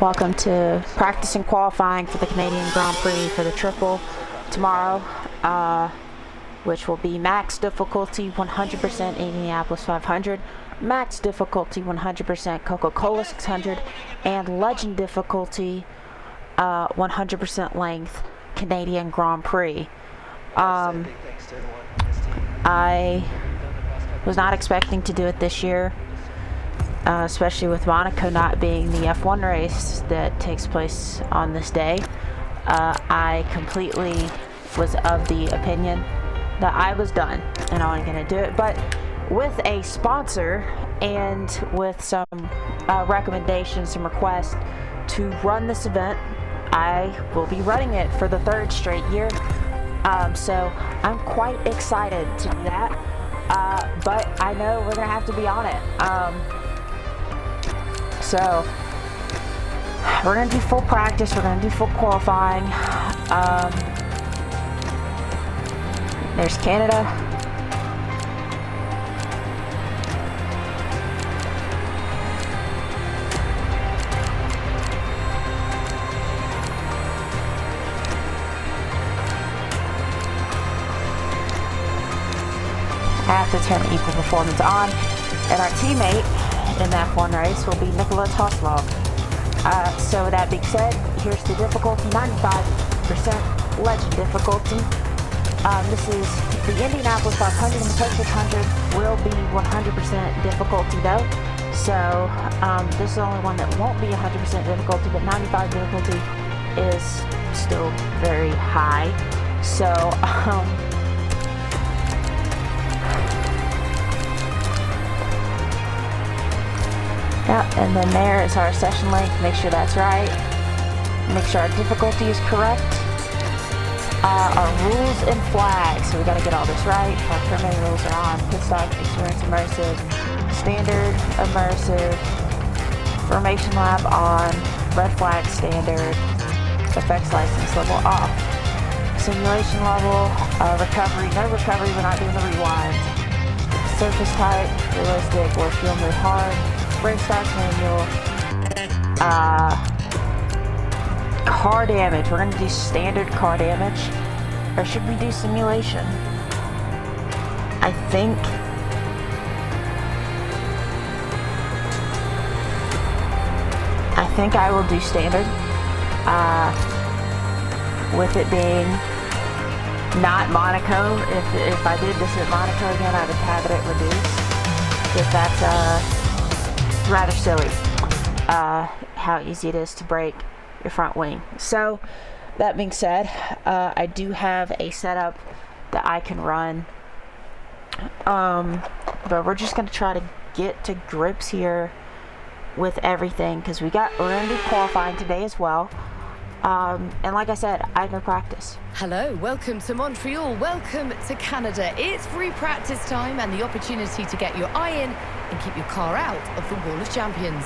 Welcome to practice and qualifying for the Canadian Grand Prix for the triple tomorrow, which will be max difficulty 100% Indianapolis 500, max difficulty 100% Coca-Cola 600, and legend difficulty 100% length Canadian Grand Prix. I was not expecting to do it this year. Especially with Monaco not being the F1 race that takes place on this day. I completely was of the opinion that I was done and I wasn't going to do it. But with a sponsor and with some recommendations, some requests to run this event, I will be running it for the third straight year. So I'm quite excited to do that. But I know we're going to have to be on it. So we're going to do full practice, we're going to do full qualifying. There's Canada. I have to turn equal performance on, and our teammate in that F1 race will be Nicola Toslov. So with that being said, here's the difficulty, 95% legend difficulty. This is the Indianapolis 500 and the Coke 600 will be 100% difficulty though. So this is the only one that won't be 100% difficulty, but 95 difficulty is still very high. So yeah, and then there is our session length. Make sure that's right. Make sure our difficulty is correct. Our rules and flags. So we got to get all this right. Our permitting rules are on. Pit stop, experience immersive, standard immersive, formation lab on, red flag standard, effects license level off, simulation level, recovery, no recovery. We're not doing the rewind. Surface type, realistic, or fuel move hard. Brake stocks manual. Car damage. We're going to do standard car damage. Or should we do simulation? I think I will do standard. With it being not Monaco. If I did this at Monaco again, I would have it reduced. Because that's rather silly how easy it is to break your front wing. So that being said, I do have a setup that I can run, but we're just going to try to get to grips here with everything because we're going to be qualifying today as well. And like I said, I have no practice. Hello, welcome to Montreal, welcome to Canada. It's free practice time and the opportunity to get your eye in and keep your car out of the Wall of Champions.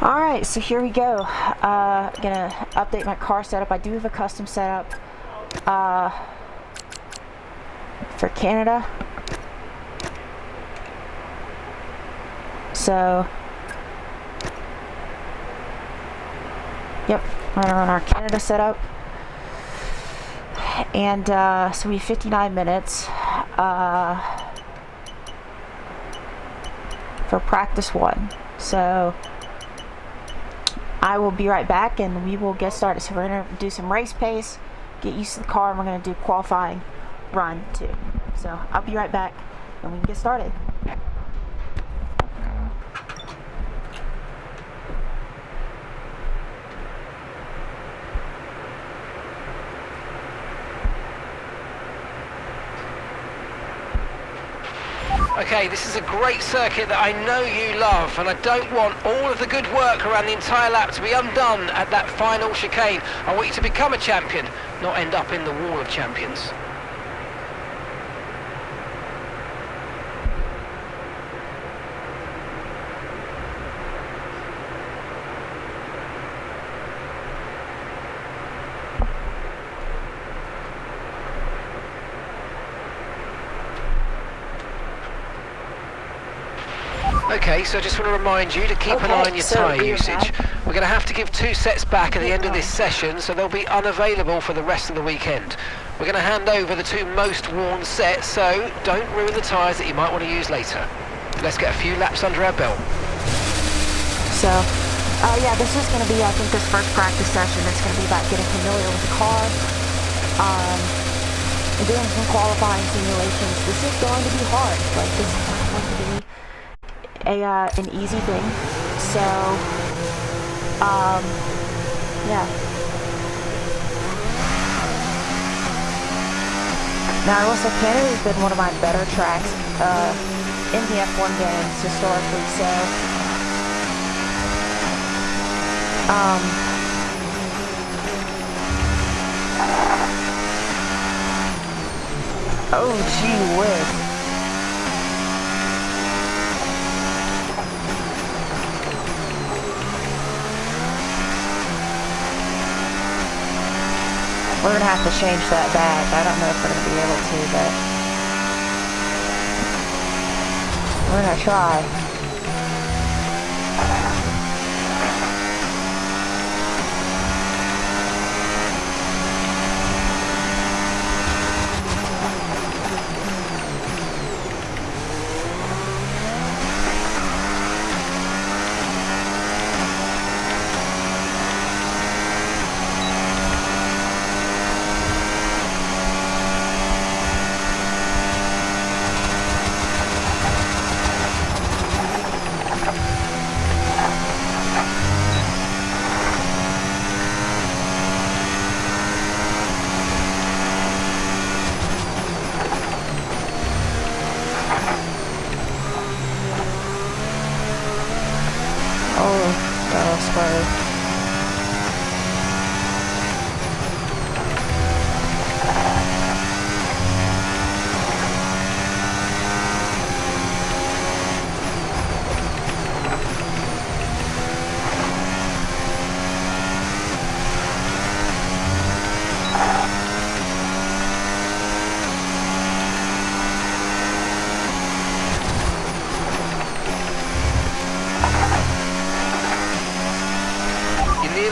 Alright, so here we go. Gonna update my car setup. I do have a custom setup for Canada. So, yep, we're gonna run our Canada setup. And so we have 59 minutes for practice one. So I will be right back and we will get started. So we're going to do some race pace, get used to the car, and we're going to do qualifying run too. So I'll be right back and we can get started. Okay, this is a great circuit that I know you love, and I don't want all of the good work around the entire lap to be undone at that final chicane. I want you to become a champion, not end up in the Wall of Champions. Okay, so I just want to remind you to keep an eye on your tyre usage. We're going to have to give 2 sets back at the end of this session, so they'll be unavailable for the rest of the weekend. We're going to hand over the 2 most worn sets, so don't ruin the tyres that you might want to use later. Let's get a few laps under our belt. So, yeah, this is going to be, I think, this first practice session. It's going to be about getting familiar with the car, and doing some qualifying simulations. This is going to be hard. Like, this is not going to be an easy thing. So, yeah. Now, I will say Canada's been one of my better tracks in the F1 games historically, so oh gee whiz. We're gonna have to change that back. I don't know if we're gonna be able to, but we're gonna try.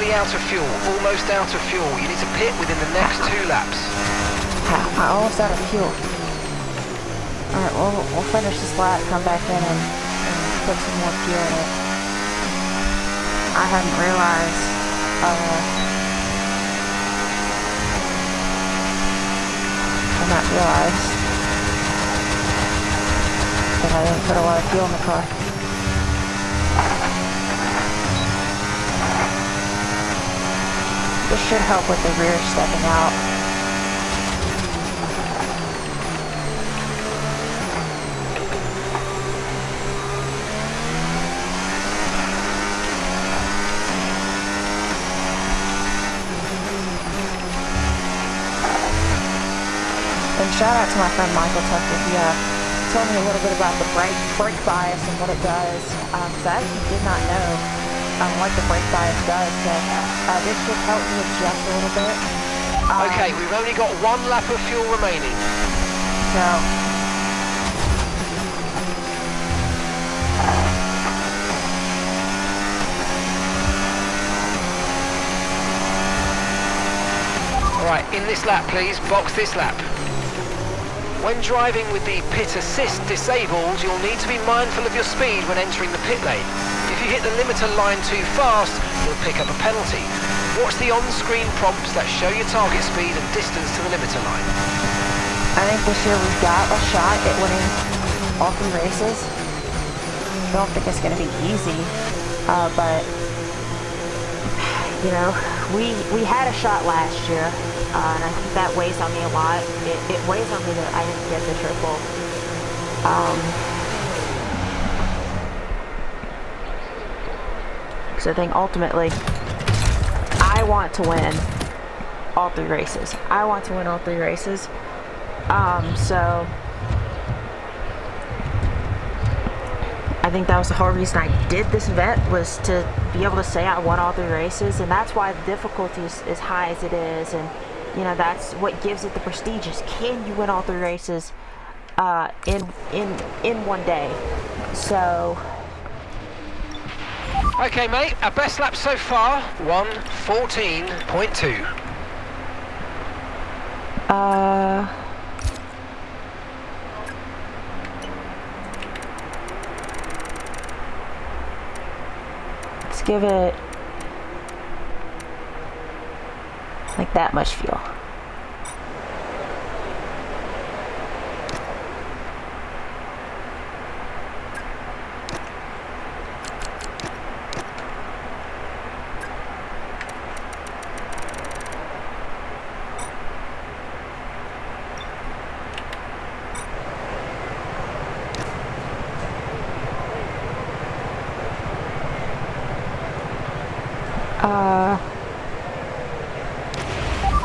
Out of fuel, almost out of fuel. You need to pit within the next 2 laps. I'm almost out of fuel. Alright, we'll finish this lap, come back in and put some more fuel in it. I hadn't realized, that I didn't put a lot of fuel in the car. This should help with the rear stepping out. And shout out to my friend Michael Tucker. He told me a little bit about the brake bias and what it does. Because I actually did not know what the brake bias does, so this should help me adjust a little bit. Okay, we've only got 1 lap of fuel remaining. So, Alright, in this lap please, box this lap. When driving with the pit assist disabled, you'll need to be mindful of your speed when entering the pit lane. If you hit the limiter line too fast, you'll pick up a penalty. Watch the on-screen prompts that show your target speed and distance to the limiter line. I think this year we've got a shot at winning all 3 races. I don't think it's going to be easy, but, you know, we had a shot last year, and I think that weighs on me a lot. It weighs on me that I didn't get the triple. Because I think ultimately, I want to win all 3 races. I want to win all 3 races. So I think that was the whole reason I did this event, was to be able to say I won all 3 races, and that's why the difficulty is as high as it is, and you know, that's what gives it the prestige. Is can you win all 3 races in one day? So Okay, mate, our best lap so far, 1:14.2. Let's give it like that much fuel.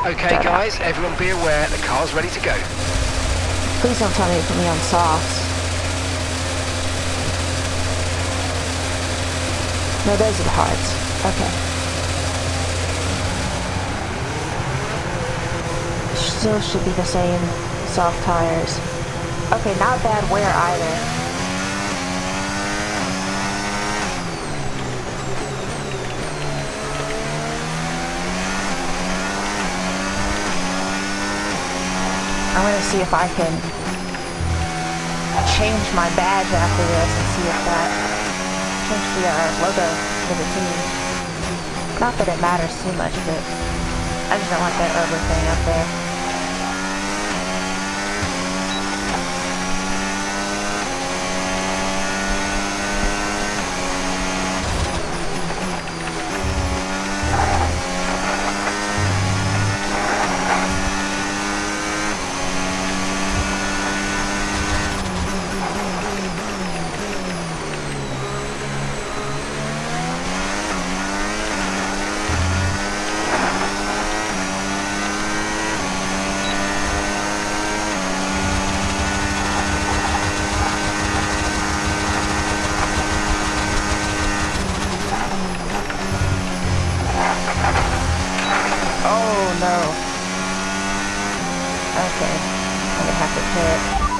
Okay, guys, everyone be aware the car's ready to go. Please don't tell me to put me on softs. No, those are the hards. Okay. Still should be the same soft tires. Okay, not bad wear either. I'm gonna see if I can change my badge after this and see if that change the logo for the team. Not that it matters too much, but I just don't like that Uber thing up there.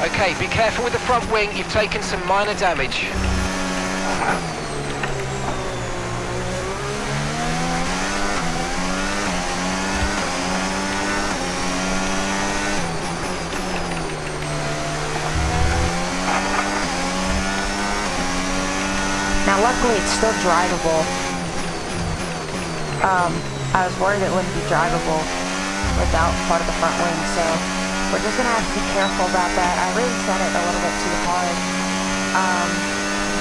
Okay, be careful with the front wing, you've taken some minor damage. Now luckily it's still drivable. I was worried it wouldn't be drivable without part of the front wing, so we're just gonna have to be careful about that. I really set it a little bit too hard,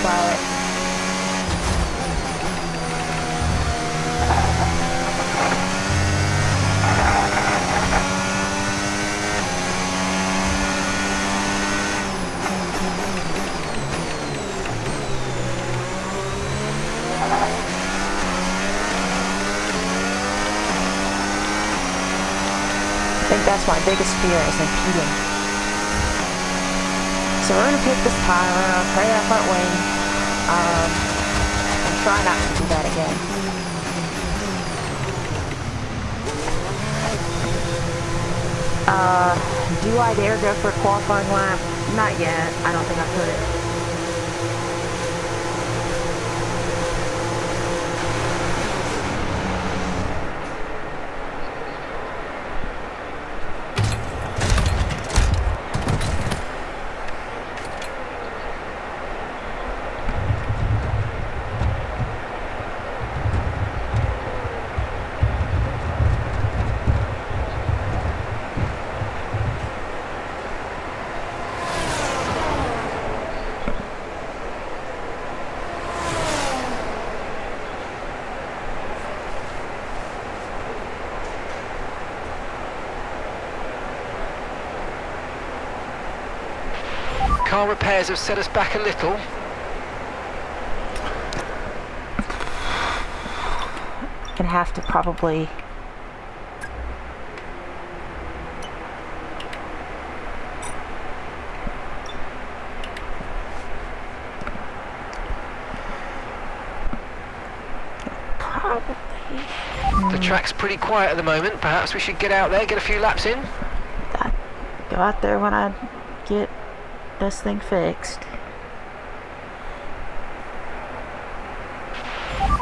but I think that's my biggest fear is impeding. So we're gonna pick this tire, we're gonna pray our front wing, and try not to do that again. Do I dare go for a qualifying lap? Not yet. I don't think I could. Car repairs have set us back a little. Gonna have to probably The track's pretty quiet at the moment. Perhaps we should get out there, get a few laps in. go out there when I get this thing fixed.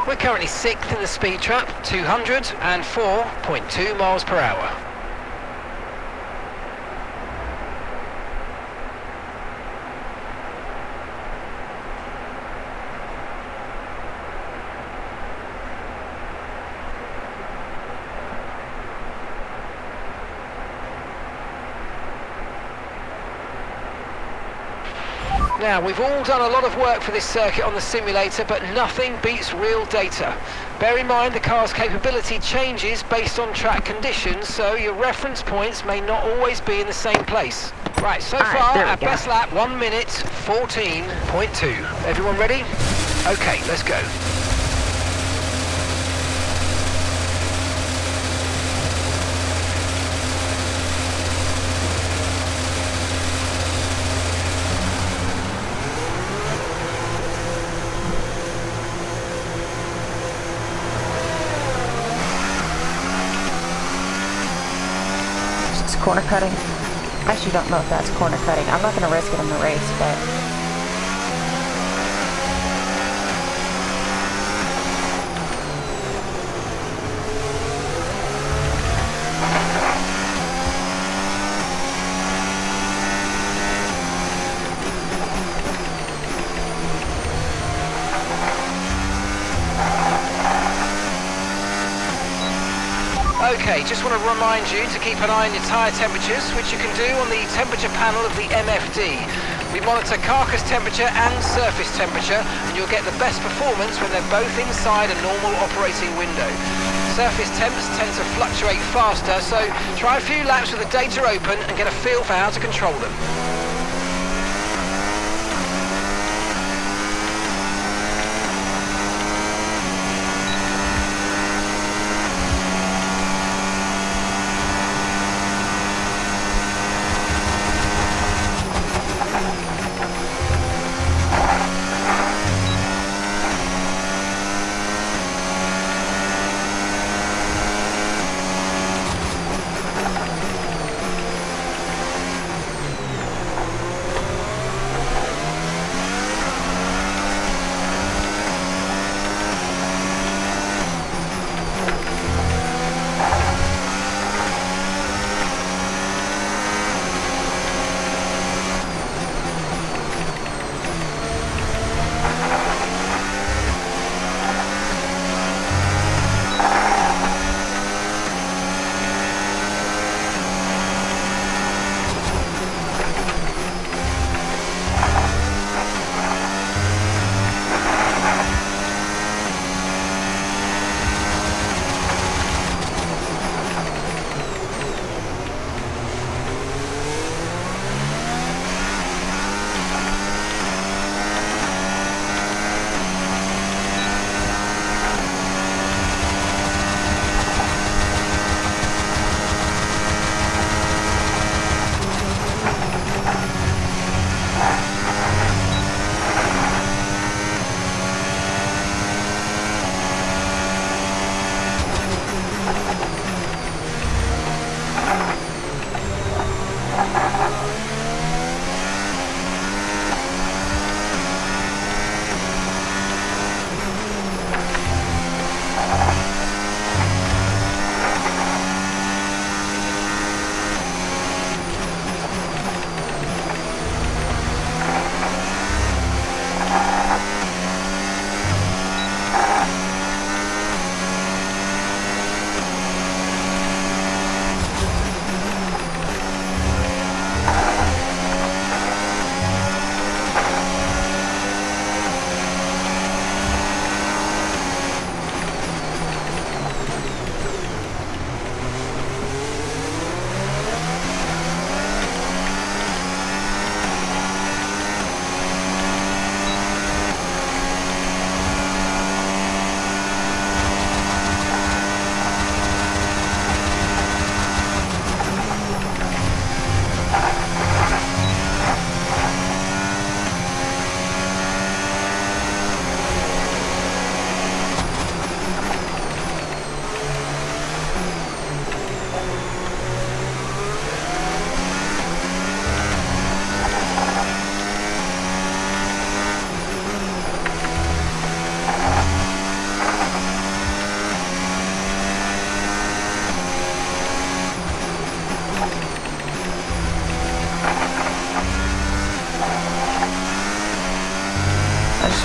We're currently 6th in the speed trap, 204.2 miles per hour. Now, we've all done a lot of work for this circuit on the simulator, but nothing beats real data. Bear in mind the car's capability changes based on track conditions, so your reference points may not always be in the same place. Right, so far, our best lap, 1 minute 14.2. Everyone ready? Okay, let's go. Corner cutting. I actually don't know if that's corner cutting. I'm not going to risk it in the race, but Okay, just want to remind you to keep an eye on your tyre temperatures, which you can do on the temperature panel of the MFD. We monitor carcass temperature and surface temperature, and you'll get the best performance when they're both inside a normal operating window. Surface temps tend to fluctuate faster, so try a few laps with the data open and get a feel for how to control them.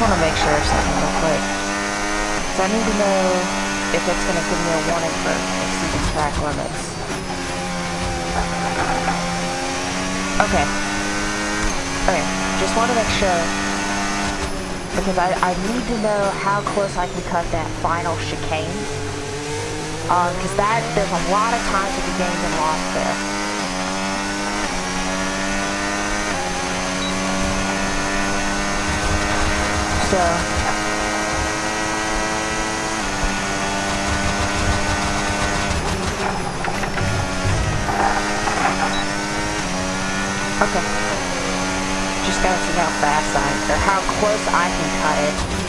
want to make sure of something real quick. So I need to know if it's going to give me a warning for exceeding track limits. Okay. Okay, just want to make sure, because I need to know how close I can cut that final chicane. Because there's a lot of times that the game's been lost there. So, okay. Just gotta see how fast or how close I can cut it.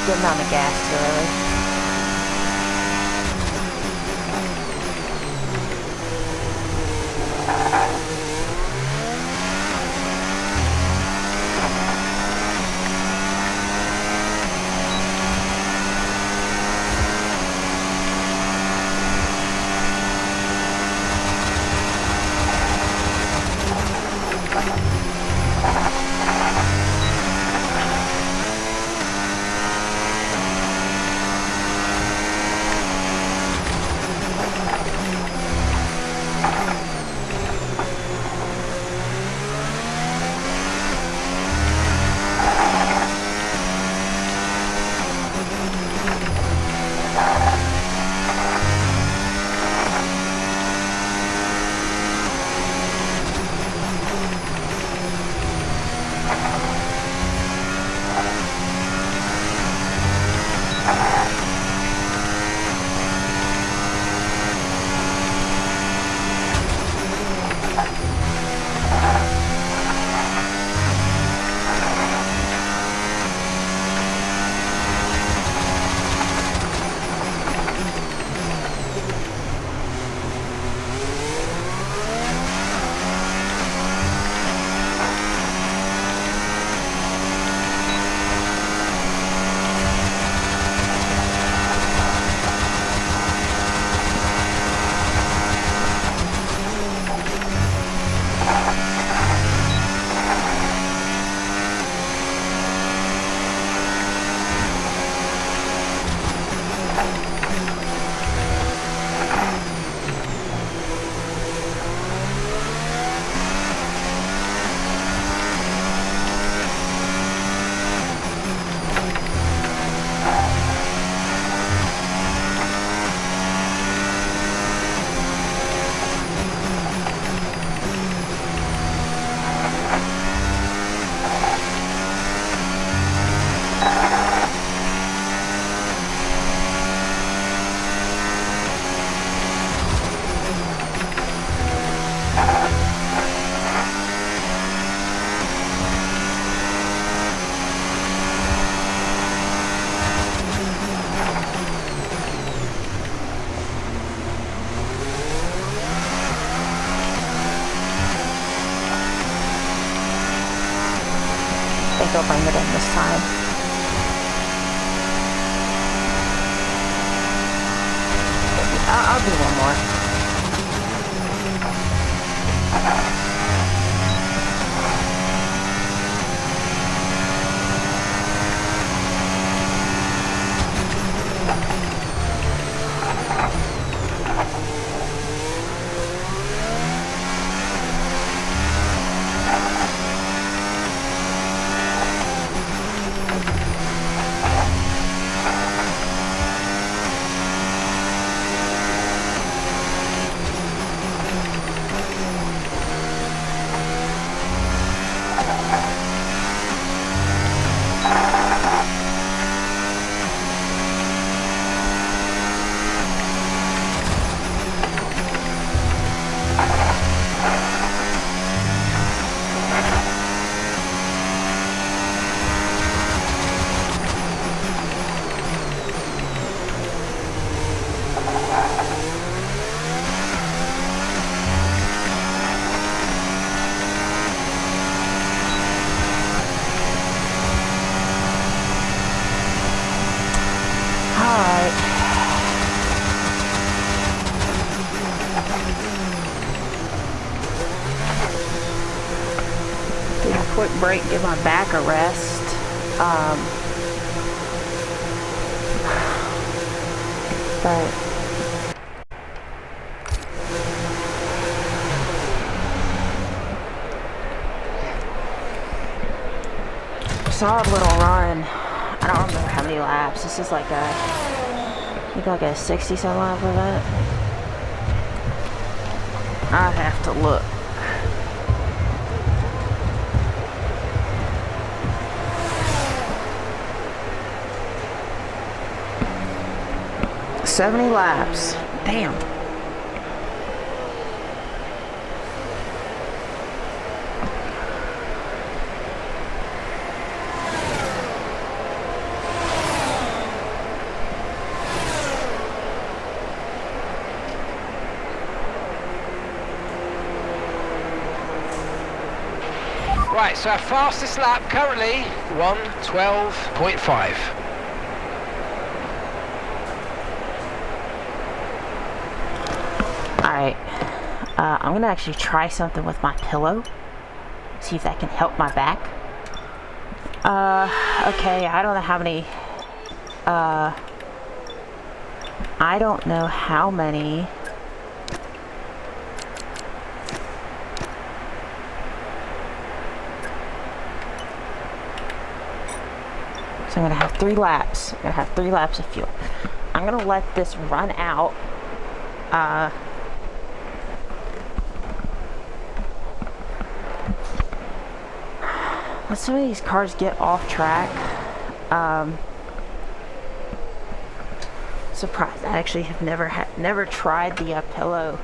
Getting on the gas too early. think they'll bring it in this time. I'll do one more. Quick break, give my back a rest. But solid little run. I don't remember how many laps. This is like I think like a 60-some lap event. I have to look. $70 laps. Damn. Right, so our fastest lap currently 1:12.5. Alright, I'm gonna actually try something with my pillow. See if that can help my back. Okay, I don't know how many, I don't know how many so I'm gonna have 3 laps. I'm gonna have 3 laps of fuel. I'm gonna let this run out. Let some of these cars get off track. Surprised. I actually have never tried the pillow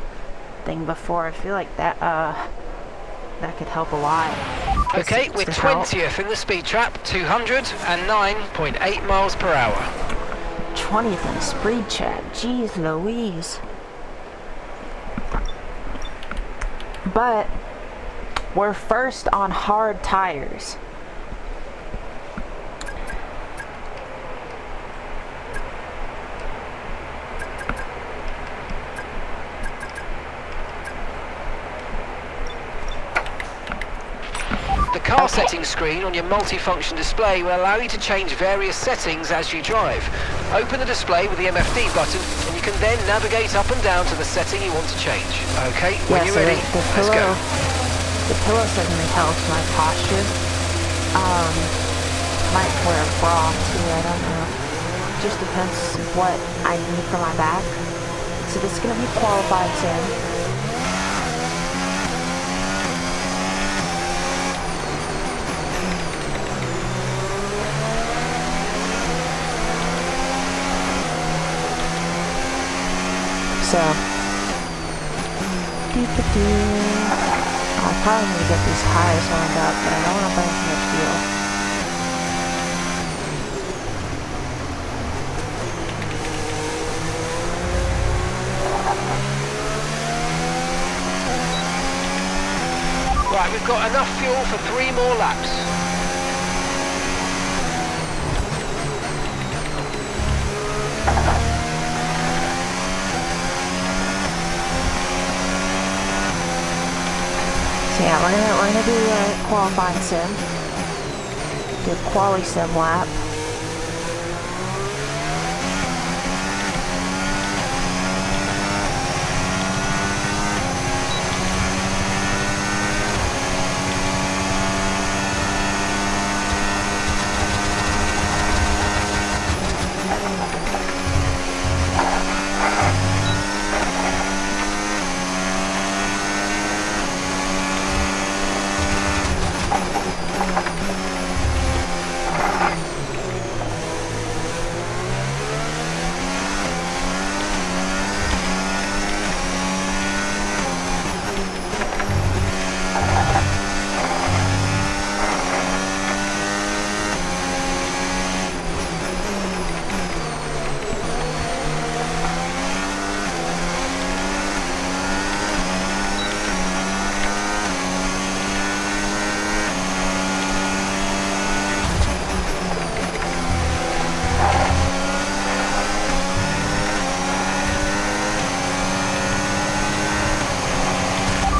thing before. I feel like that that could help a lot. Okay, we're 20th in the speed trap, 209.8 miles per hour. 20th in the speed trap. Jeez Louise. But we're first on hard tires. The car settings screen on your multifunction display will allow you to change various settings as you drive. Open the display with the MFD button and you can then navigate up and down to the setting you want to change. Okay, when you're ready, let's go. The pillow certainly helps my posture. Might wear a bra too, I don't know. Just depends what I need for my back. So this is gonna be qualified soon. So, I probably need to get these tires lined up, but I don't want to burn too much fuel. Right, we've got enough fuel for 3 more laps. we're gonna do a qualifying sim. Do a quali sim lap.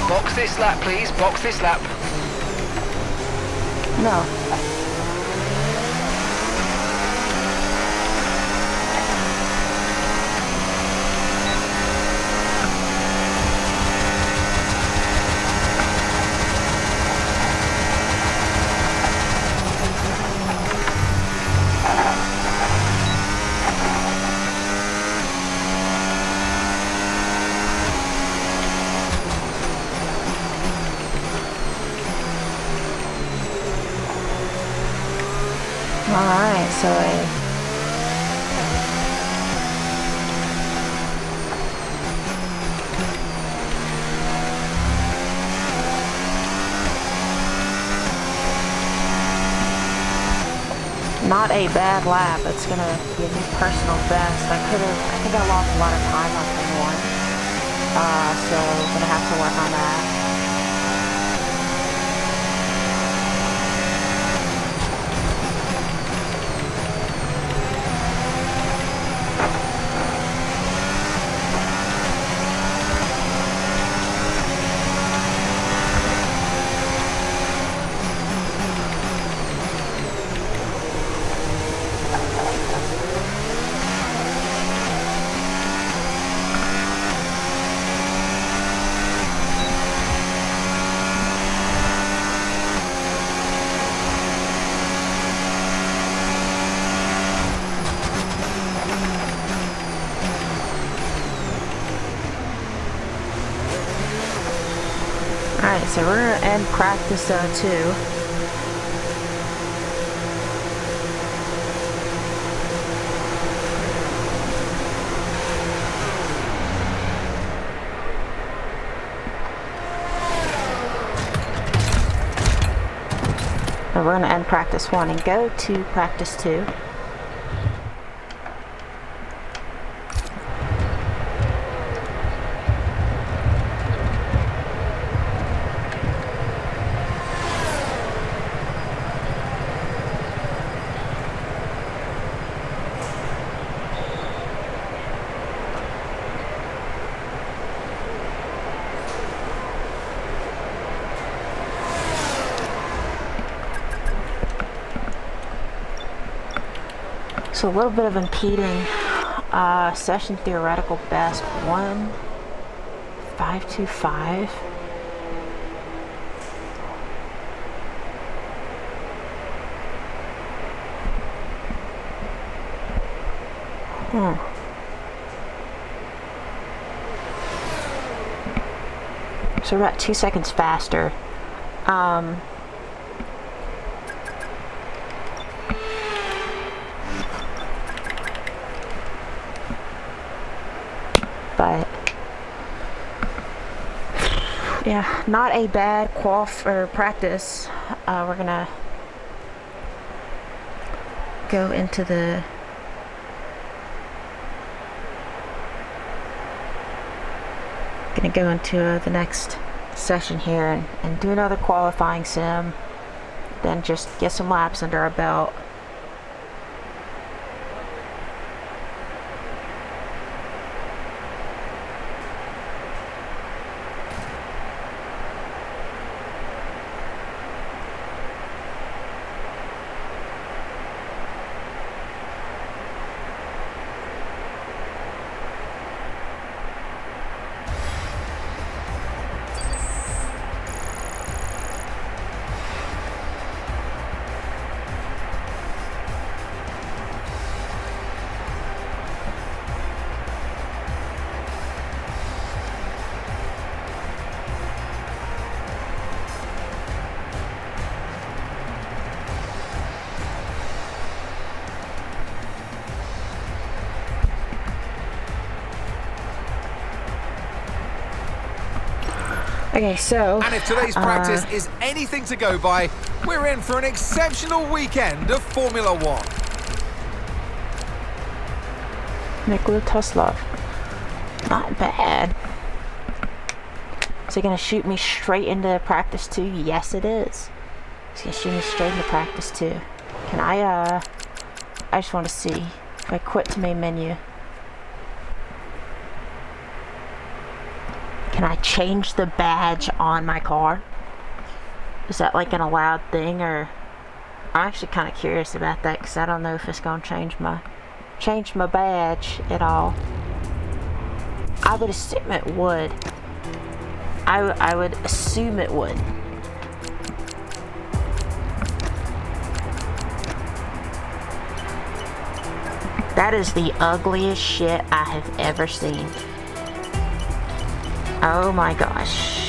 Box this lap, please. Box this lap. No. Alright, so not a bad lap. It's gonna be a new personal best. I think I lost a lot of time on thing one. So gonna have to work on that. Alright, so we're gonna end practice 2. And we're gonna end practice 1 and go to practice 2. So a little bit of impeding. Session theoretical best 1:525. So we're about 2 seconds faster. But yeah, not a bad practice. We're gonna go into the the next session here and do another qualifying sim, then just get some laps under our belt. Okay, so... And if today's practice is anything to go by, we're in for an exceptional weekend of Formula One. Nikola Tesla. Not bad. Is it going to shoot me straight into practice 2? Yes, it is. It's going to shoot me straight into practice 2. Can I just want to see. If I quit to main menu. Can I change the badge on my car? Is that like an allowed thing, or... I'm actually kind of curious about that, because I don't know if it's going to change my badge at all. I would assume it would. I would assume it would. That is the ugliest shit I have ever seen. Oh my gosh.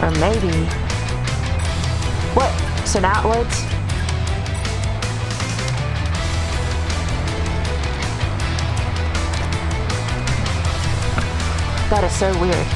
Or maybe... What? So now it loads? That is so weird.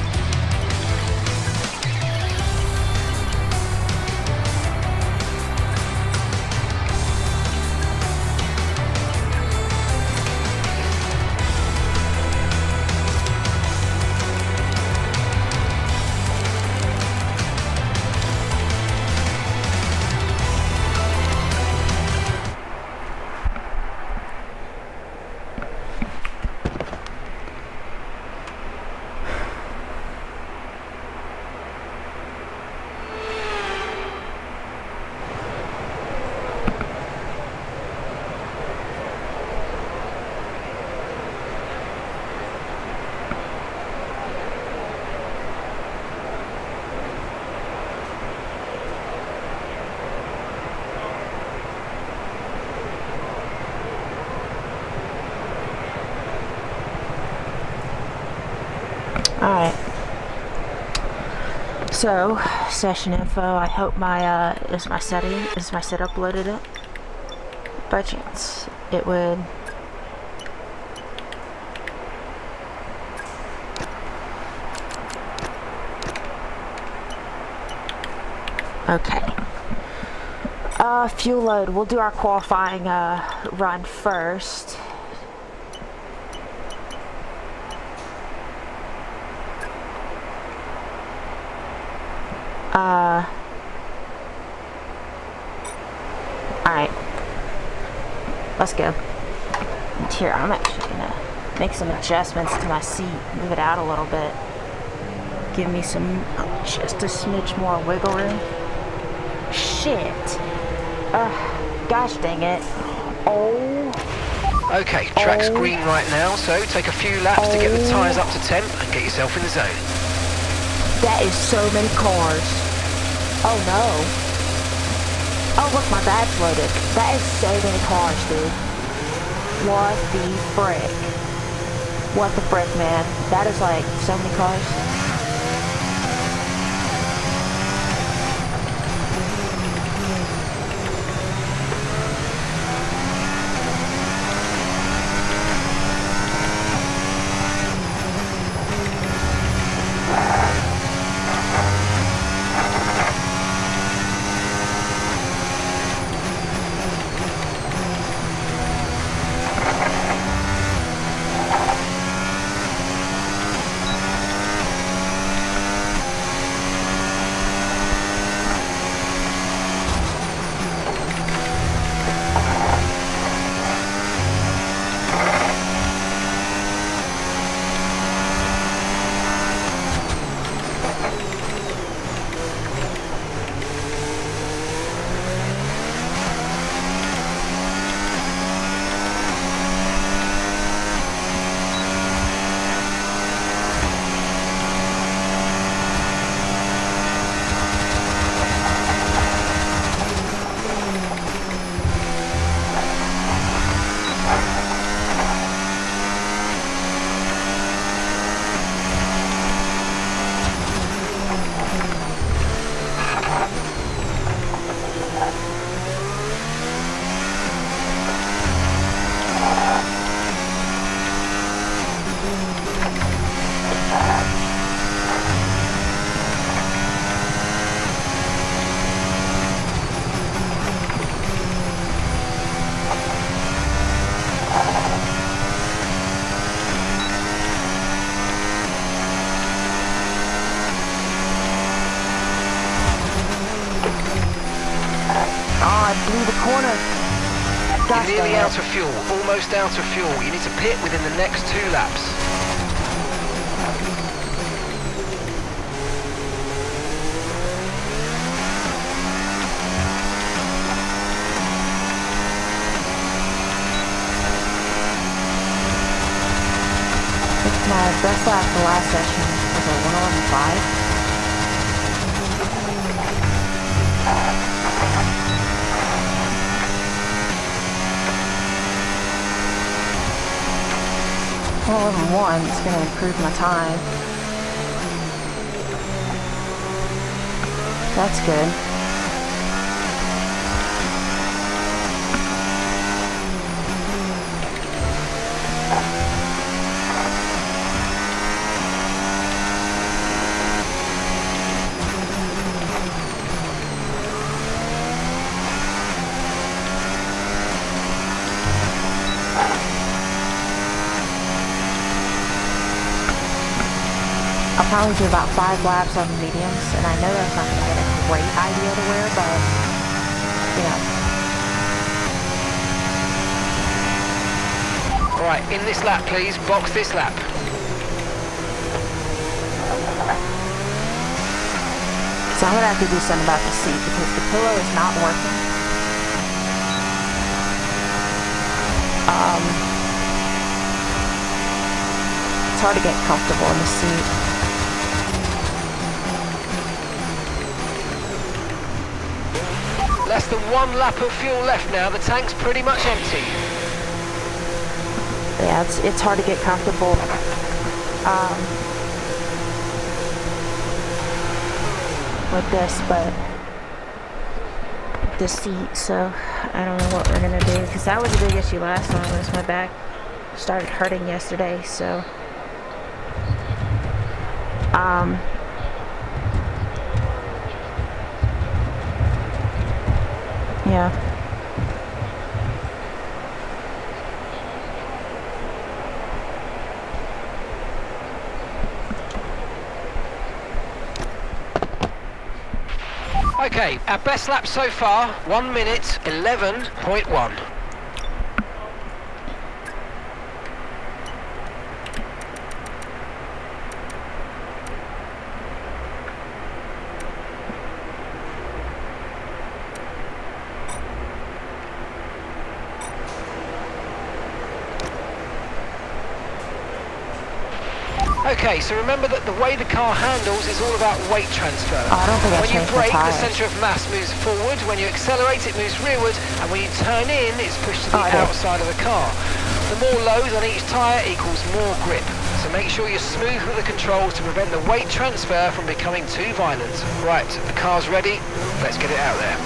Alright. So, session info. I hope my is my setup loaded up? By chance. It would. Okay. Fuel load. We'll do our qualifying run first. Alright. Let's go. And here, I'm actually gonna make some adjustments to my seat. Move it out a little bit. Give me some, just a smidge more wiggle room. Shit. Gosh dang it. Oh. Okay, track's green right now, so take a few laps to get the tyres up to temp and get yourself in the zone. That is so many cars. Oh no. Oh look, my badge loaded. That is so many cars, dude. What the frick? What the frick, man? That is like so many cars. corner. Gosh, You're nearly dang it. out of fuel, almost out of fuel. You need to pit within the next 2 laps. My best lap the last session was a 1:11.5. One is going to improve my time. That's good. I'll probably do about 5 laps on the mediums, and I know that's not going to get a great idea to wear, but, you know. Right, in this lap please, box this lap. So I'm going to have to do something about the seat because the pillow is not working. It's hard to get comfortable in the seat. Less than 1 lap of fuel left now, the tank's pretty much empty. Yeah, it's hard to get comfortable. With this, but the seat, so I don't know what we're gonna do because that was a big issue last time. Was my back started hurting yesterday, so yeah. Okay, our best lap so far, 1 minute 11.1. Okay, so remember that the way the car handles is all about weight transfer. Oh, I don't think I when you changed my brake, the tires. centre of mass moves forward. When you accelerate, it moves rearward. And when you turn in, it's pushed to the I did. outside of the car. The more load on each tyre equals more grip. So make sure you're smooth with the controls to prevent the weight transfer from becoming too violent. Right, the car's ready. Let's get it out there.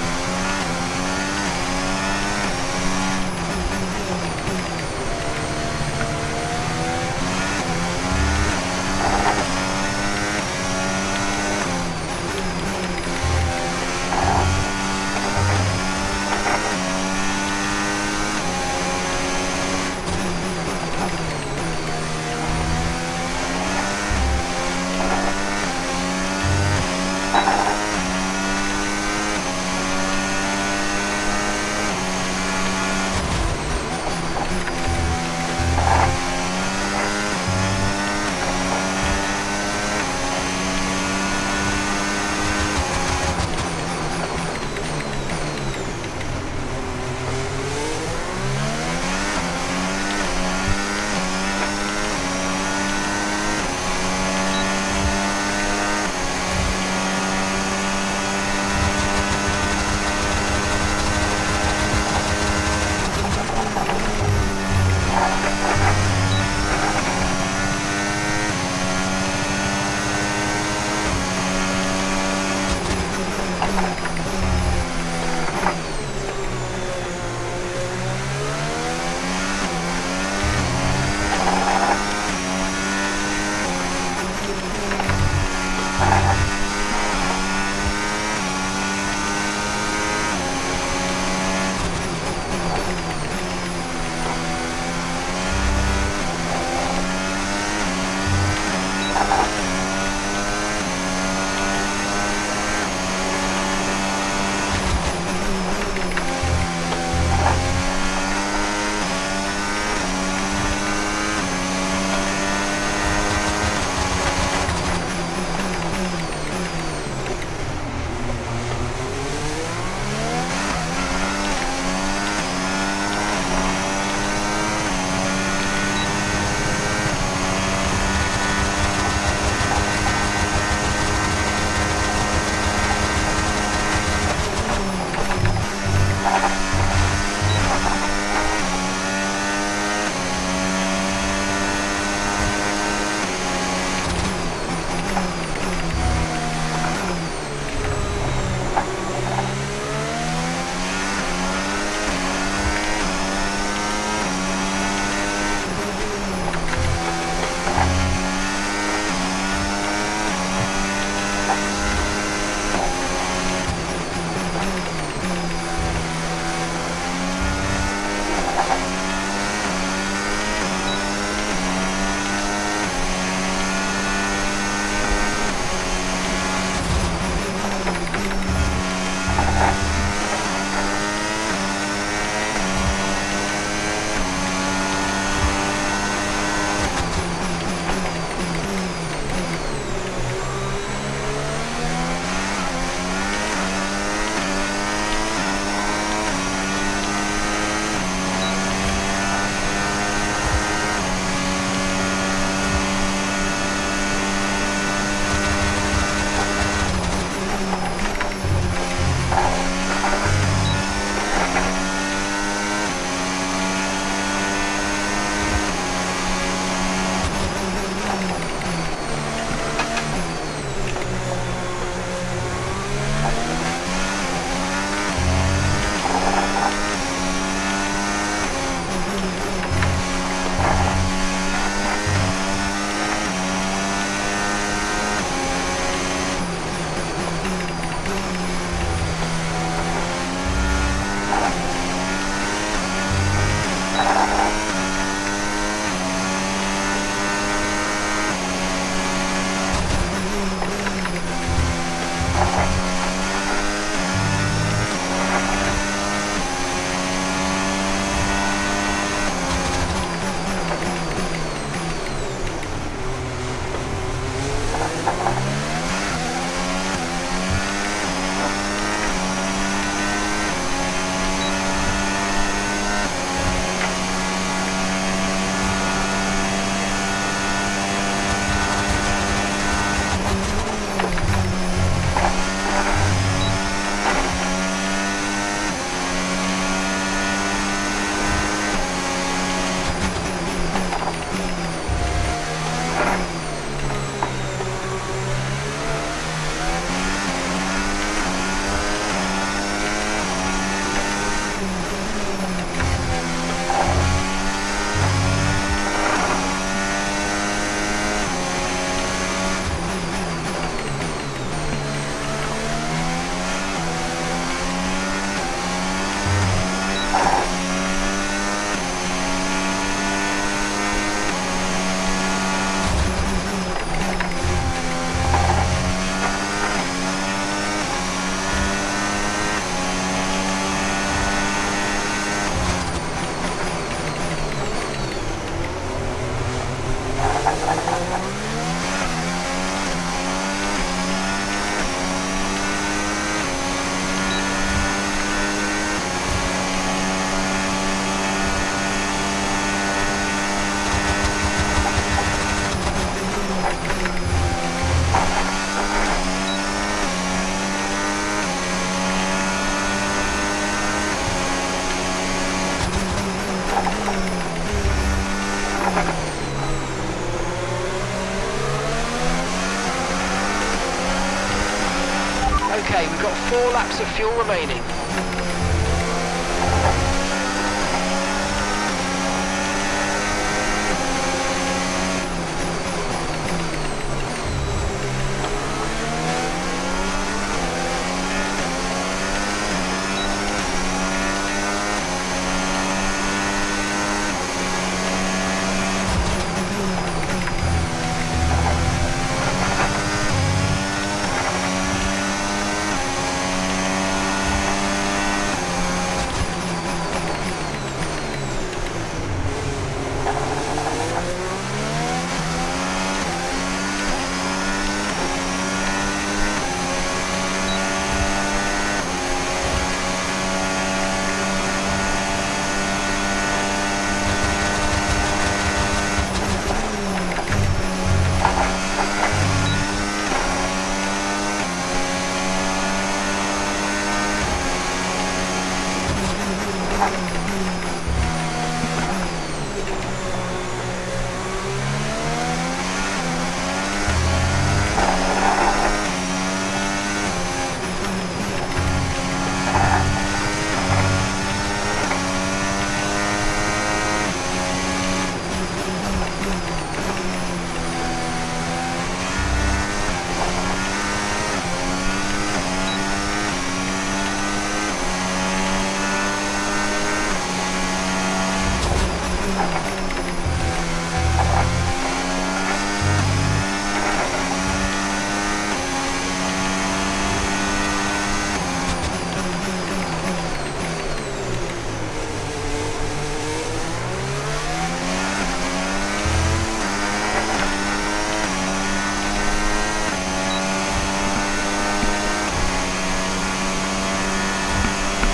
Okay, we've got 4 laps of fuel remaining.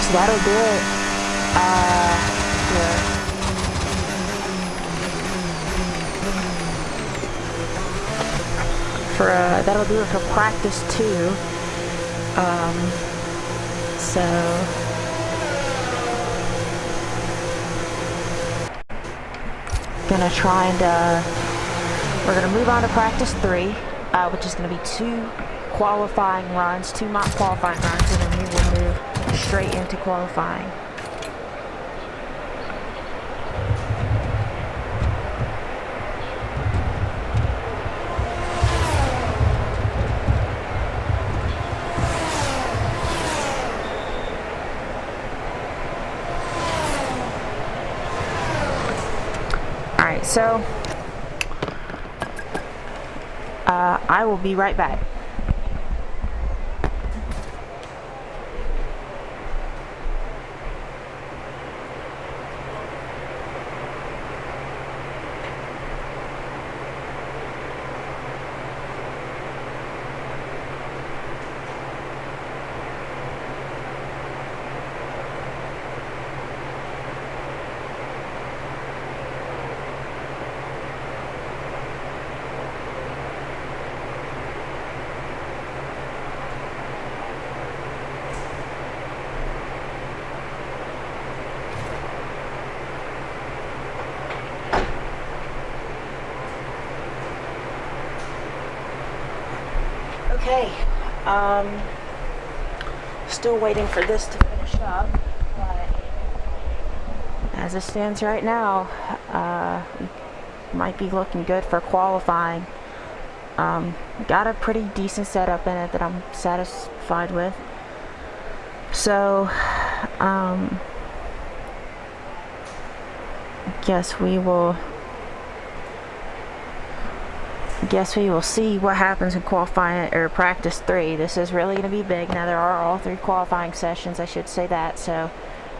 So that'll do it. Here. That'll do it for practice 2. So gonna try and we're gonna move on to practice 3, which is gonna be 2 qualifying runs, 2 mock qualifying runs, and then we will move straight into qualifying. Alright, so I will be right back. Okay, still waiting for this to finish up, but as it stands right now, might be looking good for qualifying. Got a pretty decent setup in it that I'm satisfied with. So, guess we will see what happens in qualifying or practice 3. This is really going to be big. Now there are all 3 qualifying sessions, I should say that, so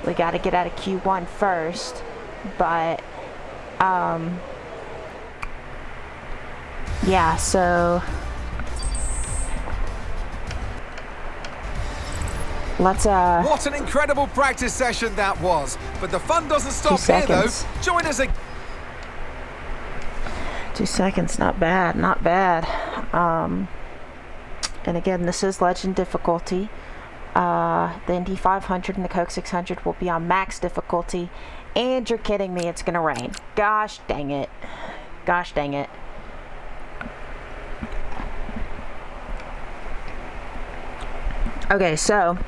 we got to get out of Q1 first. But yeah, so let's What an incredible practice session that was. But the fun doesn't stop here though. Join us again. 2 seconds, not bad, not bad. And again, this is Legend difficulty. The Indy 500 and the Coke 600 will be on max difficulty. And you're kidding me, it's gonna rain. Gosh dang it. Gosh dang it. Okay, so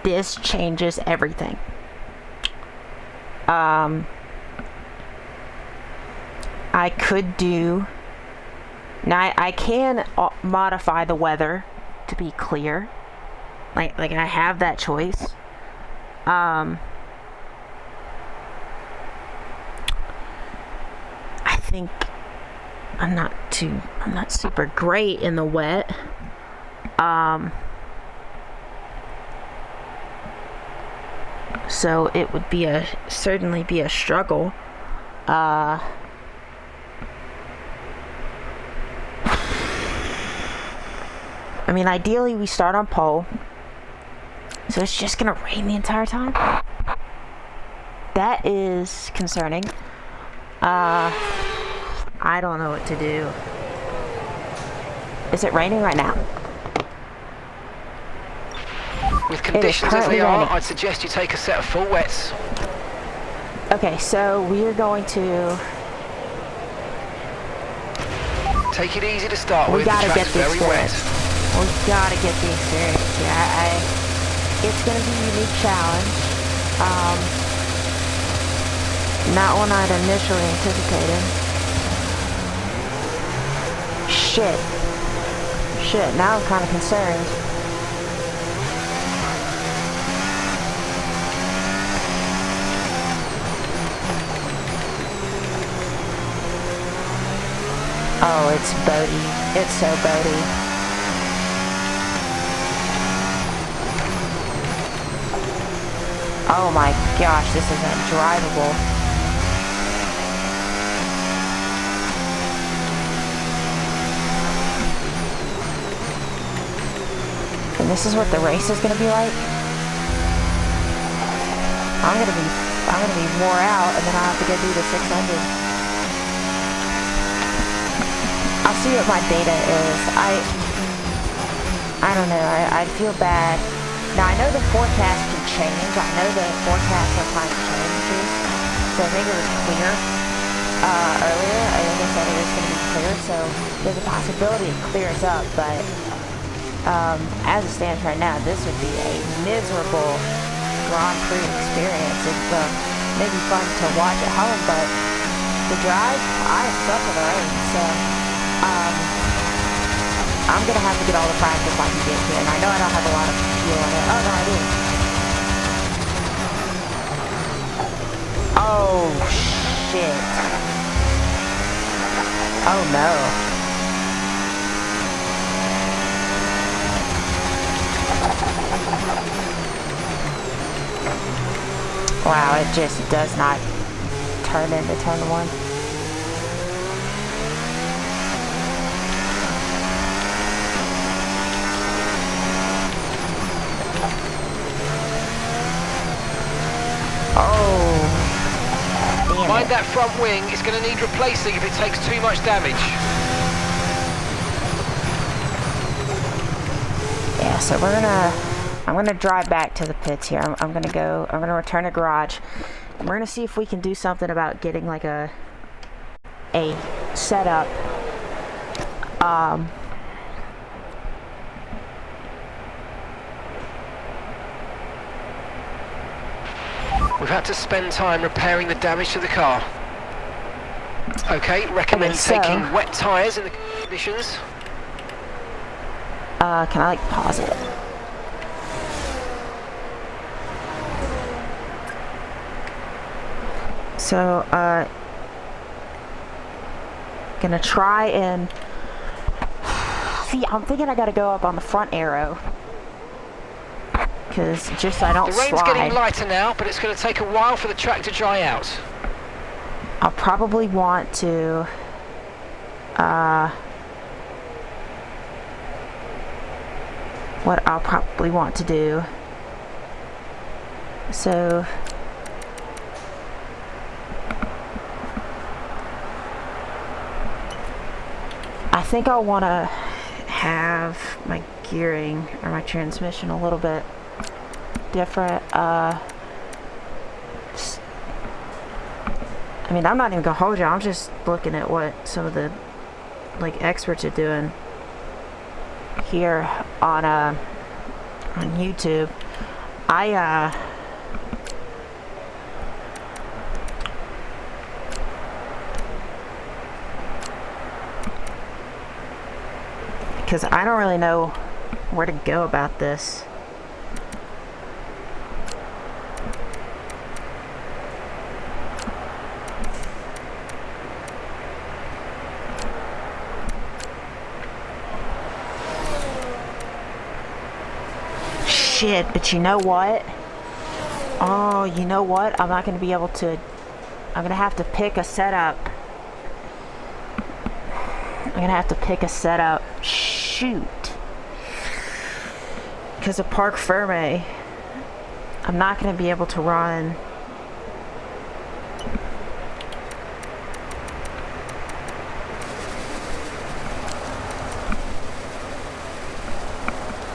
this changes everything. I could do... Now, I can modify the weather to be clear. Like I have that choice. I think I'm not super great in the wet. So it would be certainly be a struggle. I mean, ideally we start on pole. So it's just gonna rain the entire time? That is concerning. I don't know what to do. Is it raining right now? With conditions as they currently are, raining. I'd suggest you take a set of full wets. Okay, so we are going to... Take it easy to start We with. The gotta get track's the very wet. experience. We gotta get the experience. Yeah, it's gonna be a unique challenge. Not one I'd initially anticipated. Shit, now I'm kind of concerned. Oh, it's boaty. It's so boaty. Oh my gosh, this is undrivable. And this is what the race is gonna be like? I'm gonna be wore out, and then I'll have to go do the 600. I'll see what my data is. I don't know, I feel bad. Now I know the forecast can change. I know the forecast sometimes changes. So I think it was clear earlier. I think I said it was going to be clear, so there's a possibility it clears up, but as it stands right now, this would be a miserable Grand Prix experience. It may be fun to watch at home, but to drive, I suck at the rain, so I'm going to have to get all the practice I can get here, and I know I don't have a lot of fuel in it. Oh, no, I do. Oh, shit. Oh, no. Wow, it just does not turn into turn one. Mind that front wing, it's going to need replacing if it takes too much damage. Yeah, so I'm gonna drive back to the pits here. I'm gonna return to garage. And we're gonna see if we can do something about getting like a setup. We've had to spend time repairing the damage to the car. Okay, recommend Okay, so- taking wet tyres in the conditions. Can I like pause it? So, gonna try and see. I'm thinking I gotta go up on the front arrow, because just so I don't The rain's slide. getting lighter now, but it's going to take a while for the track to dry out. I'll probably want to what I'll probably want to do, so I think I'll want to have my gearing or my transmission a little bit different. I mean, I'm not even gonna hold you. I'm just looking at what some of the like experts are doing. here on YouTube. Because I don't really know where to go about this. Shit, but you know what? Oh, you know what? I'm not going to be able to... I'm going to have to pick a setup. I'm going to have to pick a setup. Shoot. Because of Parc Ferme, I'm not going to be able to run...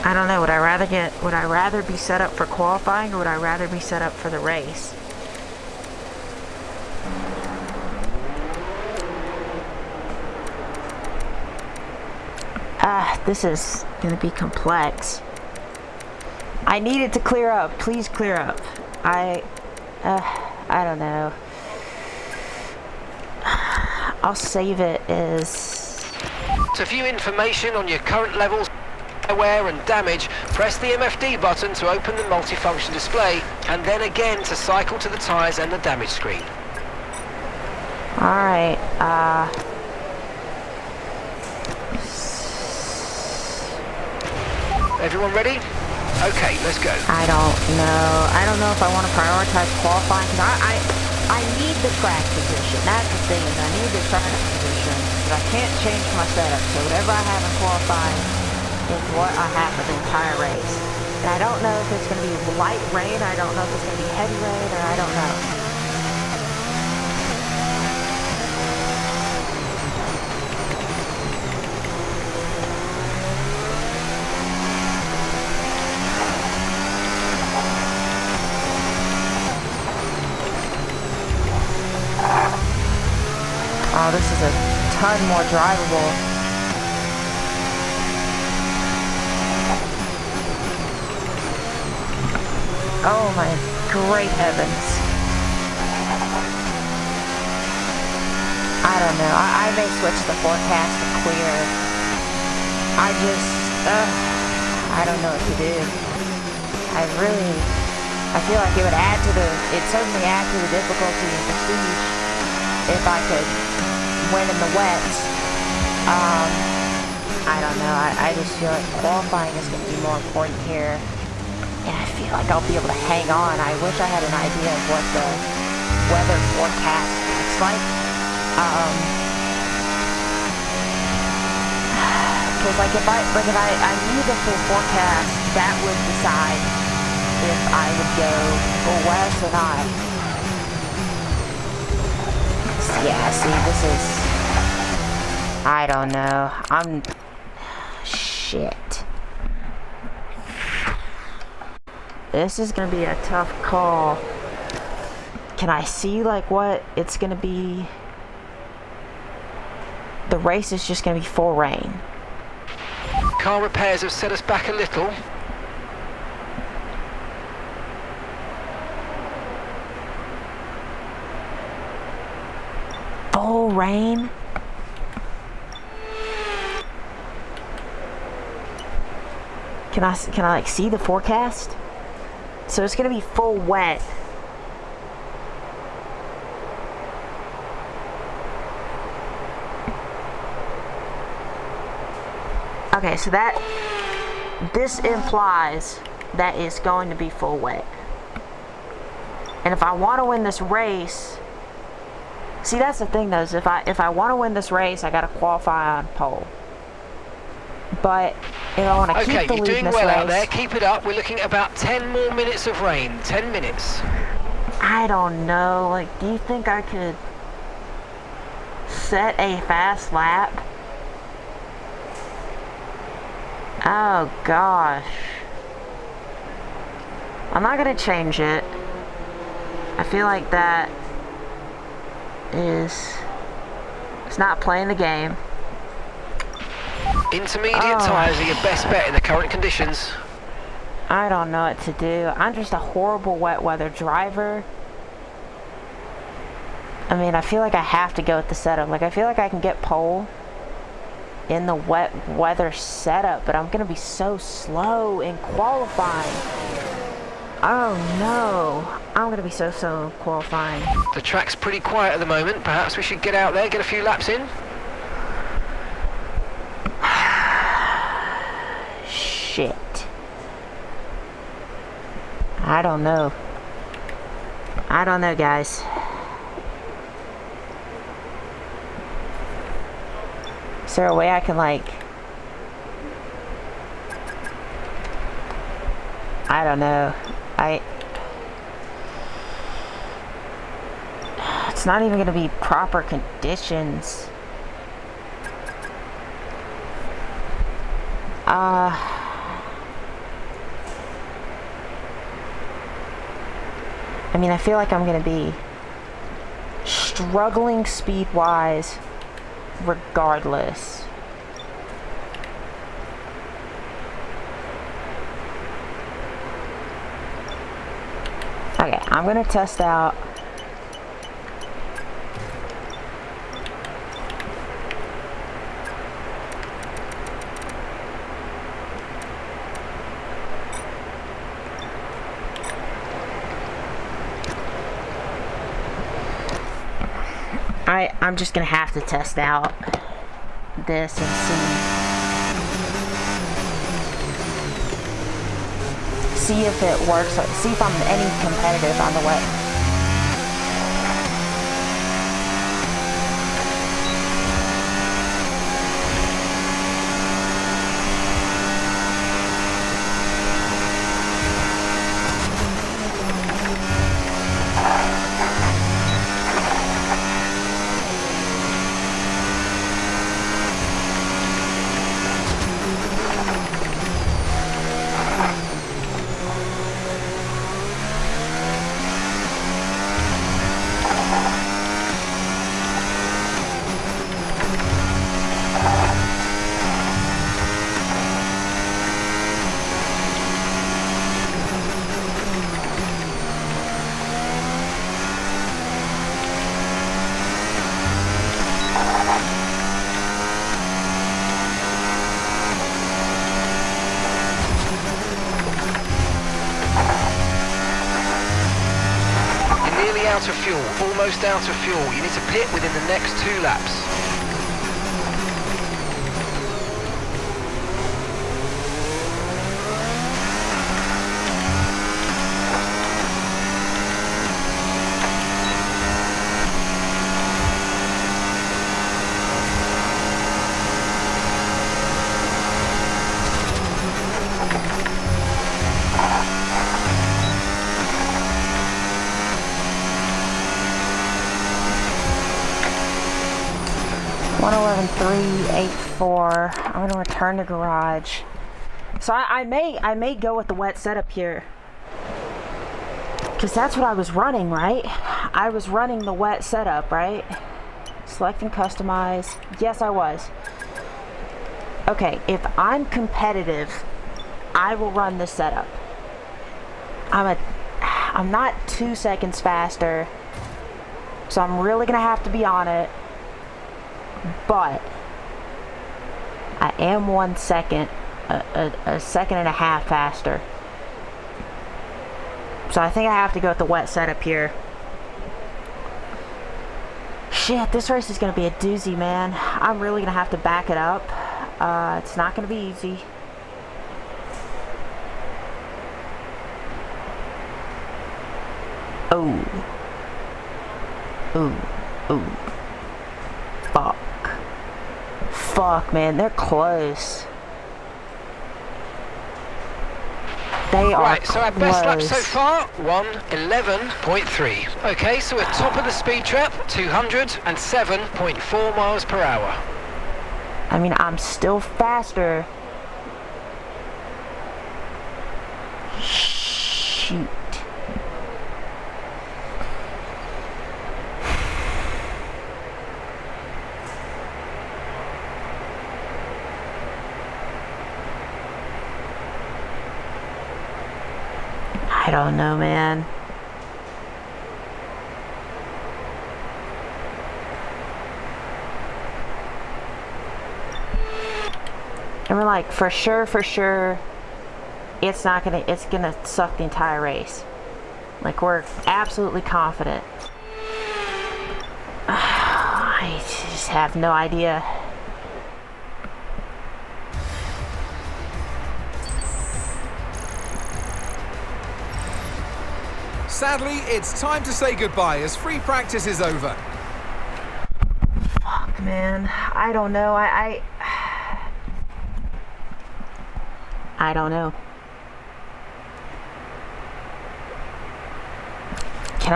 I don't know, would I rather be set up for qualifying, or would I rather be set up for the race? This is gonna be complex. I need it to clear up. Please clear up. I don't know. I'll save it as... To view information on your current levels, wear and damage, press the MFD button to open the multifunction display, and then again to cycle to the tyres and the damage screen. Alright, Everyone ready? Okay, let's go. I don't know if I want to prioritize qualifying, because I need the track position. That's the thing, is I need the track position, but I can't change my setup, so whatever I have in qualifying is what I have for the entire race. And I don't know if it's going to be light rain, I don't know if it's going to be heavy rain, or I don't know. Oh, this is a ton more drivable. Oh my great heavens. I don't know. I may switch the forecast to clear. I don't know what to do. I feel like it'd certainly add to the difficulty and prestige if I could win in the wets. I don't know. I just feel like qualifying is going to be more important here. And I feel like I'll be able to hang on. I wish I had an idea of what the weather forecast looks like. Because if I knew the full forecast, that would decide if I would go full west or not. Yeah, see, this is... I don't know. Shit. This is gonna be a tough call. Can I see, like, what it's gonna be? The race is just gonna be full rain. Car repairs have set us back a little. Full rain? Can I like see the forecast? So it's gonna be full wet. Okay, so this implies that it's going to be full wet. And if I want to win this race, see, that's the thing though, is if I want to win this race, I got to qualify on pole. But if I want to keep the lead in this race... Okay, you're doing well out there. Keep it up. We're looking at about 10 more minutes of rain. 10 minutes. I don't know. Like, do you think I could set a fast lap? Oh, gosh. I'm not going to change it. I feel like that is... It's not playing the game. Intermediate tyres are your best bet in the current conditions. I don't know what to do. I'm just a horrible wet weather driver. I mean, I feel like I have to go with the setup. Like, I feel like I can get pole in the wet weather setup, but I'm going to be so slow in qualifying. Oh no, I'm going to be so slow in qualifying. The track's pretty quiet at the moment. Perhaps we should get out there, get a few laps in. Shit. I don't know. I don't know, guys. Is there a way I can, like... I don't know. It's not even going to be proper conditions. I mean, I feel like I'm going to be struggling speed-wise regardless. Okay, I'm going to test out I'm just gonna have to test out this and see if it works, see if I'm any competitive on the wet. fuel, almost out of fuel. You need to pit within the next 2 laps.111.384. I'm gonna return to garage. So I may go with the wet setup here, because that's what I was running, right? I was running the wet setup, right? Select and customize. Yes, I was. Okay, if I'm competitive, I will run this setup. I'm not 2 seconds faster, so I'm really gonna have to be on it. But I am 1 second, a second and a half faster. So I think I have to go with the wet setup here. Shit, this race is going to be a doozy, man. I'm really going to have to back it up. It's not going to be easy. Oh. Ooh. Ooh. Fuck. Fuck, man, they're close. They are right, so our best lap close. so far, 1:11.3. Okay, so we're top of the speed trap, 207.4 miles per hour. I mean, I'm still faster. Shoot. I don't know, man. And we're like, for sure, it's gonna suck the entire race. Like, we're absolutely confident. I just have no idea. Sadly, it's time to say goodbye as free practice is over. Fuck, man. I don't know. I don't know. Can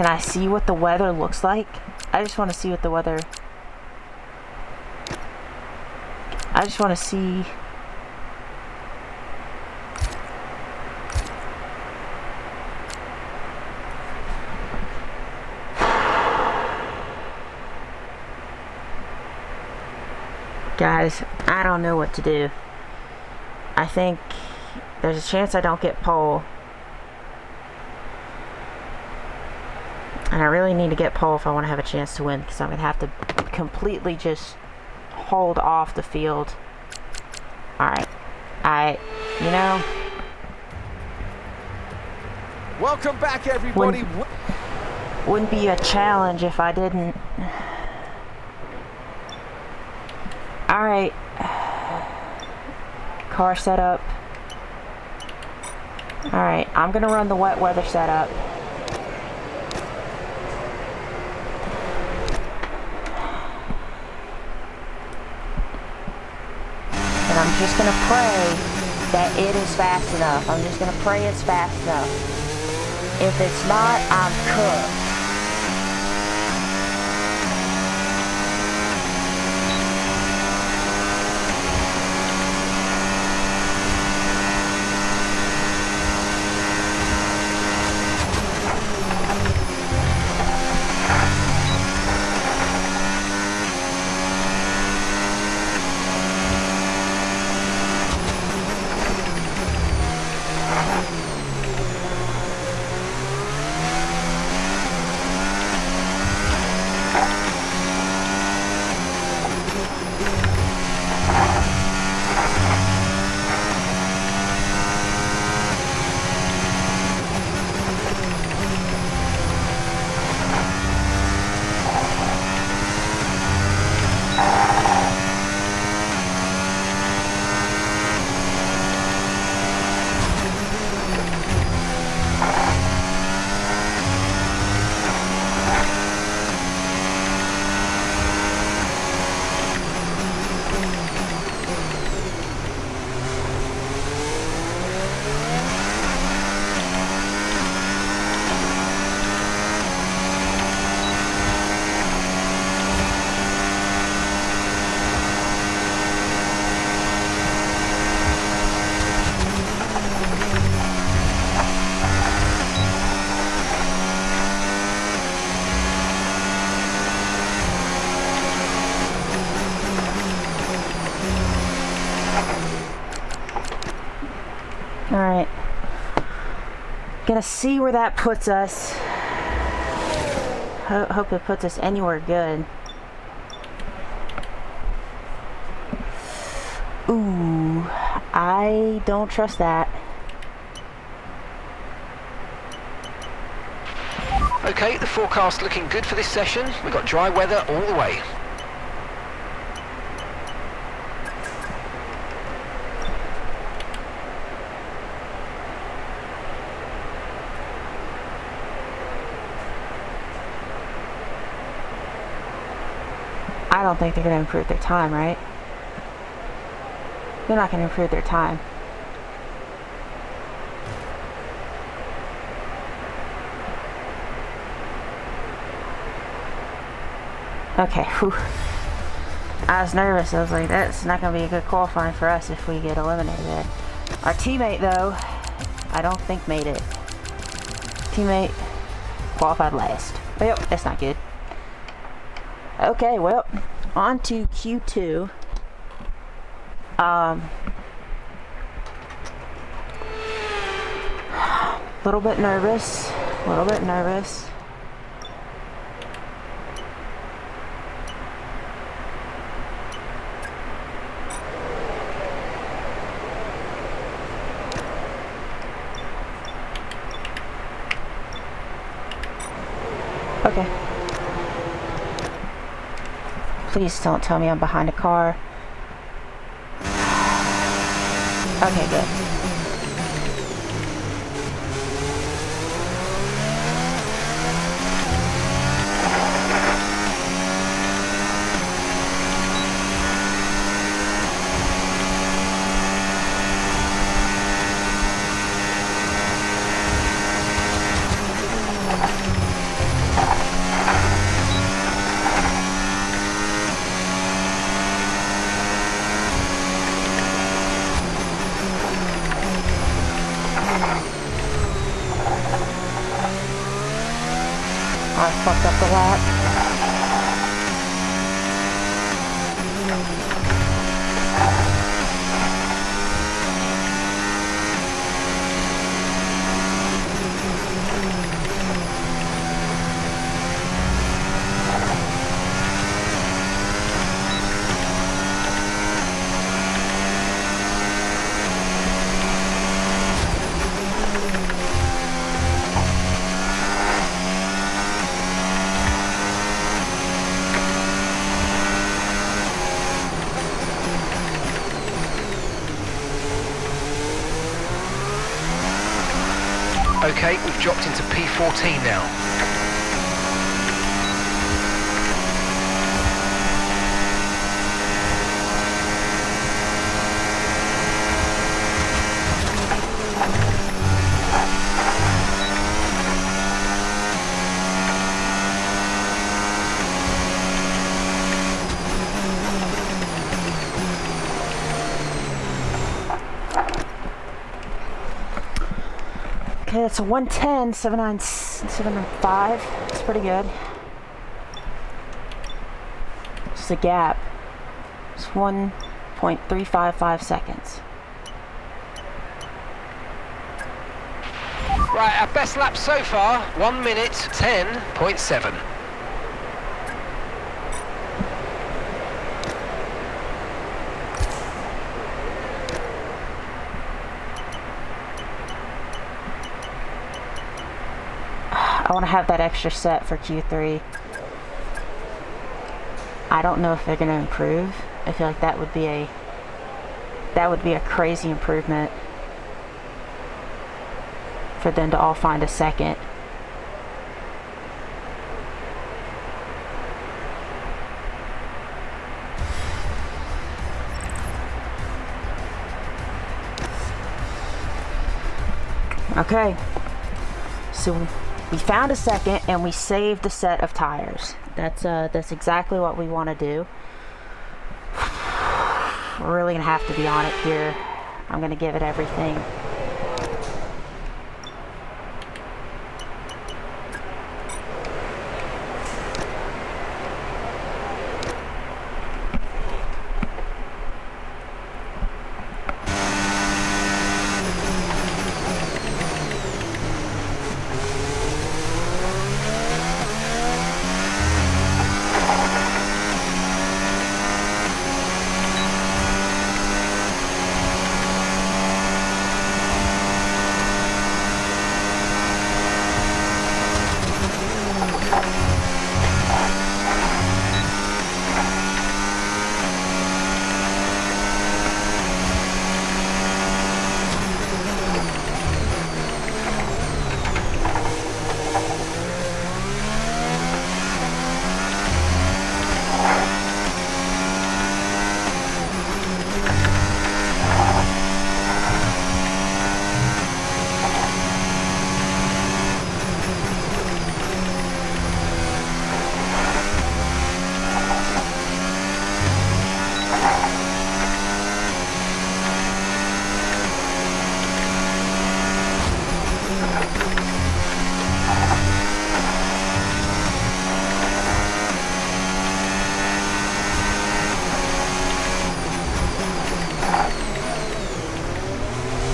I see what the weather looks like? I just want to see what the weather... I just want to see... Guys, I don't know what to do. I think there's a chance I don't get pole. And I really need to get pole if I want to have a chance to win, because I'm going to have to completely just hold off the field. Alright. You know... Welcome back, everybody. Wouldn't be a challenge if I didn't... Alright. Car setup. Alright, I'm gonna run the wet weather setup. And I'm just gonna pray that it is fast enough. I'm just gonna pray it's fast enough. If it's not, I'm cooked. Alright. Gonna see where that puts us. Hope it puts us anywhere good. Ooh, I don't trust that. Okay, the forecast looking good for this session. We've got dry weather all the way. I don't think they're going to improve their time, right? They're not going to improve their time. Okay, whew. I was nervous. I was like, that's not going to be a good qualifying for us if we get eliminated there. Our teammate, though, I don't think made it. Teammate qualified last. Well, that's not good. Okay, well, on to Q2. Little bit nervous. A little bit nervous. Okay. Please don't tell me I'm behind a car. Okay, good. I fucked up the lap. Okay, we've dropped into P14 now. Okay, it's a 110, 795. It's pretty good. It's the gap. It's 1.355 seconds. Right, our best lap so far, 1 minute 10.7. I want to have that extra set for Q3. I don't know if they're going to improve. I feel like that would be a crazy improvement for them to all find a second. Okay, so we found a second and we saved a set of tires. That's exactly what we want to do. We're really gonna have to be on it here. I'm gonna give it everything.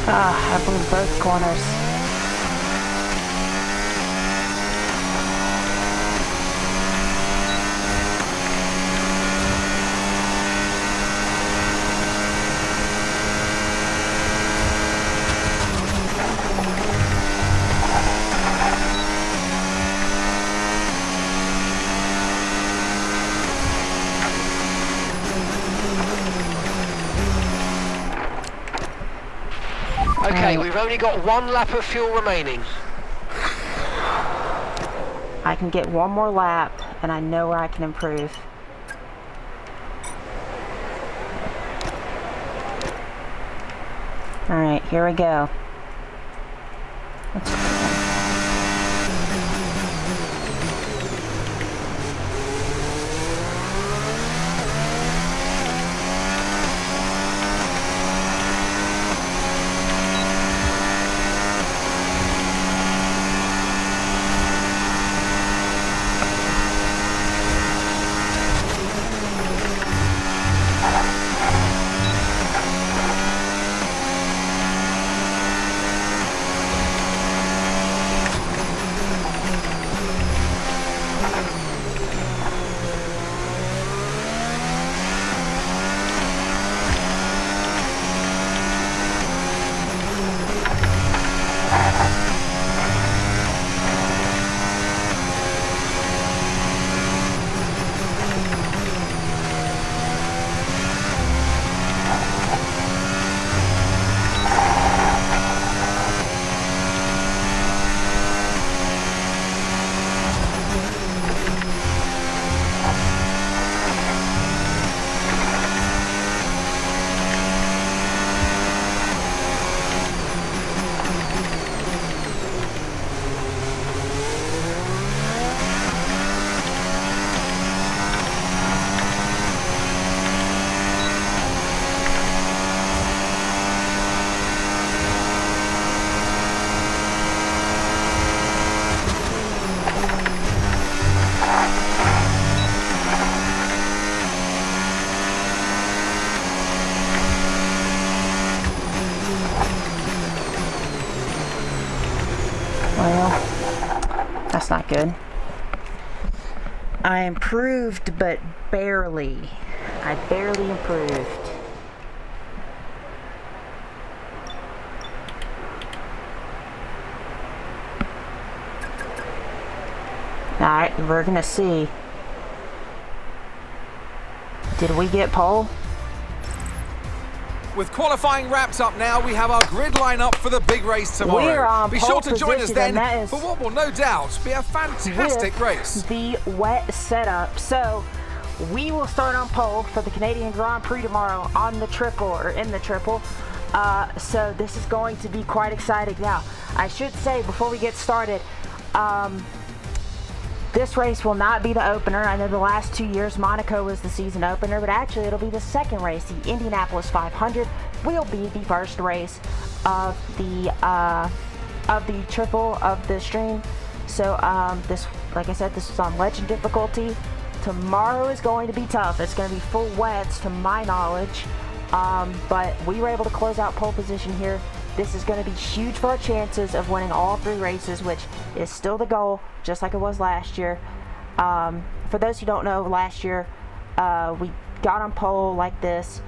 I blew both corners. Okay, we've only got 1 lap of fuel remaining. I can get one more lap, and I know where I can improve. Alright, here we go. Well, that's not good. I improved, but barely. I barely improved. Alright, we're gonna see. Did we get pole? With qualifying wrapped up now, we have our grid lineup for the big race tomorrow. We're on Be pole sure to join us position, then and that is for what will no doubt be a fantastic with race. the wet setup. So we will start on pole for the Canadian Grand Prix tomorrow on the triple, or in the triple. So this is going to be quite exciting. Now, I should say before we get started, this race will not be the opener. I know the last 2 years Monaco was the season opener, but actually it'll be the second race. The Indianapolis 500 will be the first race of the triple of the stream. So this, like I said, this is on legend difficulty. Tomorrow is going to be tough. It's going to be full wets to my knowledge, but we were able to close out pole position here. This is going to be huge for our chances of winning all 3 races, which is still the goal, just like it was last year. For those who don't know, last year we got on pole like this,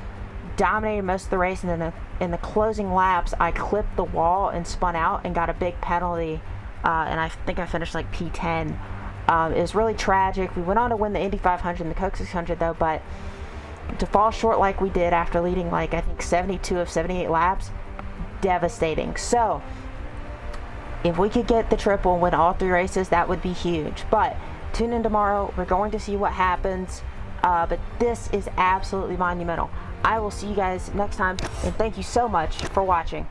dominated most of the race, and then in the closing laps, I clipped the wall and spun out and got a big penalty, and I think I finished like P10. It was really tragic. We went on to win the Indy 500 and the Coke 600 though, but to fall short like we did after leading like I think 72 of 78 laps, devastating. So if we could get the triple and win all 3 races, that would be huge. But tune in tomorrow. We're going to see what happens. But this is absolutely monumental. I will see you guys next time, and thank you so much for watching.